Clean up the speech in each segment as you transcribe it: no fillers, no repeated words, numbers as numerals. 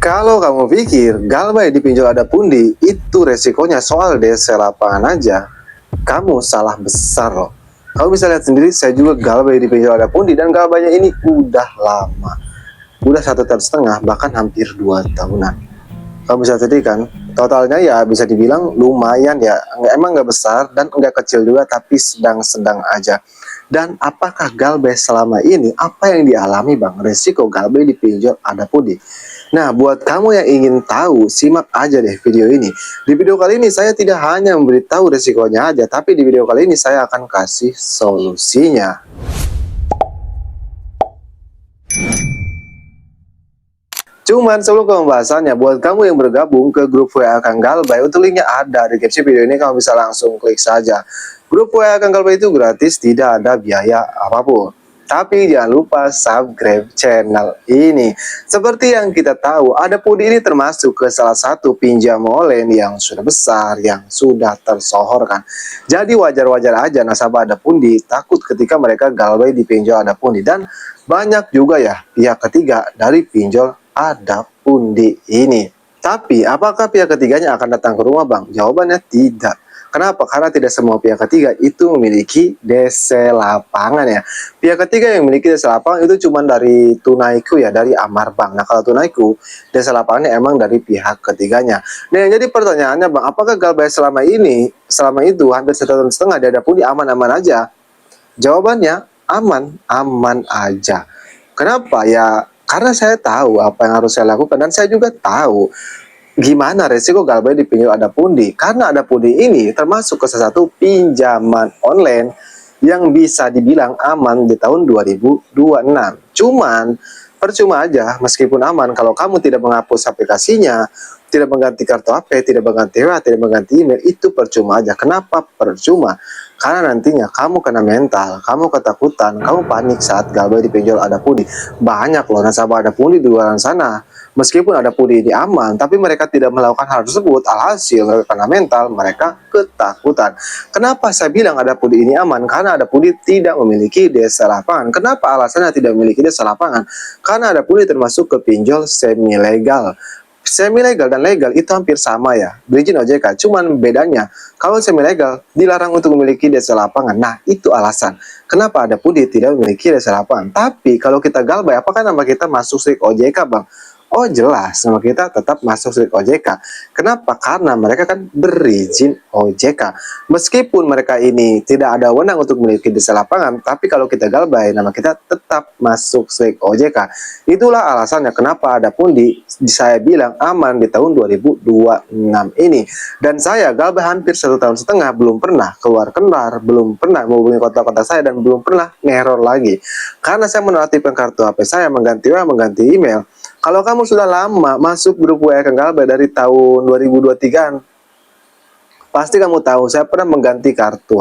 Kalau kamu pikir galbay di pinjol ada pundi itu resikonya soal DC lapangan aja, kamu salah besar loh. Kamu bisa lihat sendiri, saya juga galbay di pinjol ada pundi dan galbaynya ini udah lama. Udah 1,5 tahun, bahkan hampir 2 tahunan. Kamu bisa tadi kan, totalnya ya bisa dibilang lumayan ya. Emang nggak besar dan nggak kecil juga, tapi sedang-sedang aja. Dan apakah galbay selama ini, apa yang dialami bang? Resiko galbay di pinjol ada pundi. Nah, buat kamu yang ingin tahu, simak aja deh video ini. Di video kali ini saya tidak hanya memberitahu resikonya aja, tapi di video kali ini saya akan kasih solusinya. Cuman sebelum ke pembahasannya, buat kamu yang bergabung ke grup WA Kang Galbay, untuk linknya ada di deskripsi video ini, kamu bisa langsung klik saja. Grup WA Kang Galbay itu gratis, tidak ada biaya apapun. Tapi jangan lupa subscribe channel ini. Seperti yang kita tahu, ada pundi ini termasuk ke salah satu pinjam online yang sudah besar, yang sudah tersohor kan. Jadi wajar-wajar aja nasabah ada pundi takut ketika mereka galbay di pinjol ada pundi. Dan banyak juga ya pihak ketiga dari pinjol ada pundi ini. Tapi apakah pihak ketiganya akan datang ke rumah bang? Jawabannya tidak. Kenapa? Karena tidak semua pihak ketiga itu memiliki DC lapangan ya. Pihak ketiga yang memiliki DC lapangan itu cuma dari Tunaiku ya, dari Amar Bank. Nah kalau Tunaiku, DC lapangannya emang dari pihak ketiganya. Nah yang jadi pertanyaannya bang, apakah galbay selama itu hampir 1,5 tahun dia ada pun di aman-aman aja? Jawabannya aman, aman aja. Kenapa? Ya karena saya tahu apa yang harus saya lakukan dan saya juga tahu gimana resiko galbay di pinjol ada pundi. Karena ada pundi ini termasuk ke salah satu pinjaman online yang bisa dibilang aman di tahun 2026. Cuman percuma aja meskipun aman kalau kamu tidak menghapus aplikasinya, tidak mengganti kartu HP, tidak mengganti WA, tidak mengganti email, itu percuma aja. Kenapa percuma? Karena nantinya kamu kena mental, kamu ketakutan, kamu panik saat galbay di pinjol ada pundi. Banyak loh nasabah ada pundi di luar sana. Meskipun ada pundi ini aman, tapi mereka tidak melakukan hal tersebut. Alhasil mereka kena mental, mereka ketakutan. Kenapa saya bilang ada pundi ini aman? Karena ada pundi tidak memiliki DC lapangan. Kenapa alasannya tidak memiliki DC lapangan? Karena ada pundi termasuk ke pinjol semi legal. Semi legal dan legal itu hampir sama ya, berizin OJK. Cuman bedanya kalau semi legal dilarang untuk memiliki DC lapangan. Nah itu alasan kenapa ada pundi tidak memiliki DC lapangan. Tapi kalau kita galbay, apakah nama kita masuk strik OJK bang? Oh jelas, nama kita tetap masuk strik OJK. Kenapa? Karena mereka kan berizin OJK. Meskipun mereka ini tidak ada wewenang untuk memiliki DC lapangan, tapi kalau kita galbay, nama kita tetap masuk strik OJK. Itulah alasannya kenapa ada pundi saya bilang aman di tahun 2026 ini. Dan saya galbay hampir 1,5 tahun, belum pernah keluar kendar, belum pernah menghubungi kontak-kontak saya, dan belum pernah ngeror lagi. Karena saya menonaktifkan kartu HP saya, mengganti WA, mengganti email. Kalau kamu sudah lama masuk grup WA Kang Galbay dari tahun 2023-an, pasti kamu tahu saya pernah mengganti kartu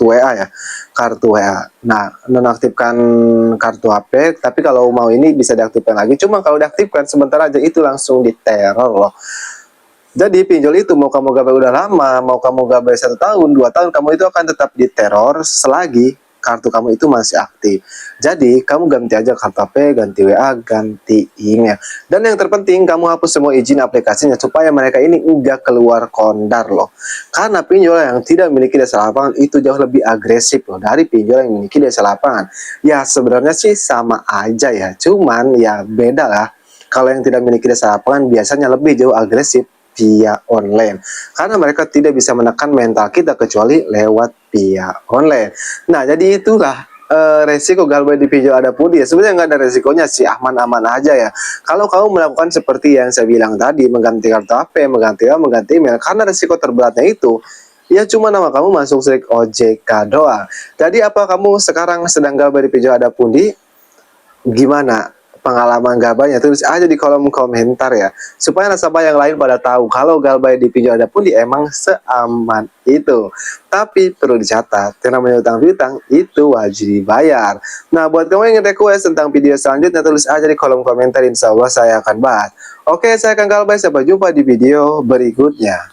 WA ya, kartu WA. Nah, nonaktifkan kartu HP, tapi kalau mau ini bisa diaktifkan lagi. Cuma kalau diaktifkan sebentar aja itu langsung diteror loh. Jadi pinjol itu mau kamu galbay udah lama, mau kamu galbay 1 tahun, 2 tahun, kamu itu akan tetap diteror selagi kartu kamu itu masih aktif. Jadi kamu ganti aja kartu HP, ganti WA, ganti email. Dan yang terpenting kamu hapus semua izin aplikasinya supaya mereka ini enggak keluar kondar loh. Karena pinjol yang tidak memiliki DC lapangan itu jauh lebih agresif loh dari pinjol yang memiliki DC lapangan. Ya sebenarnya sih sama aja ya, cuman ya beda lah. Kalau yang tidak memiliki DC lapangan biasanya lebih jauh agresif via online, karena mereka tidak bisa menekan mental kita kecuali lewat via online. Nah jadi itulah resiko galbay di pinjol ada pundi ya. Sebenarnya nggak ada resikonya sih, aman-aman aja ya. Kalau kamu melakukan seperti yang saya bilang tadi, mengganti kartu HP, mengganti WA, mengganti email, karena resiko terberatnya itu ya cuma nama kamu masuk strik OJK doang. Jadi apa kamu sekarang sedang galbay di pinjol ada pundi? Gimana pengalaman galbaynya? Tulis aja di kolom komentar ya, supaya nasabah yang lain pada tahu kalau galbay di pinjol ada pundi emang seaman itu. Tapi perlu dicatat, yang namanya utang piutang itu wajib dibayar. Nah buat kamu yang ingin request tentang video selanjutnya, tulis aja di kolom komentar, insya Allah saya akan bahas. Oke, saya Kang Galbay, sampai jumpa di video berikutnya.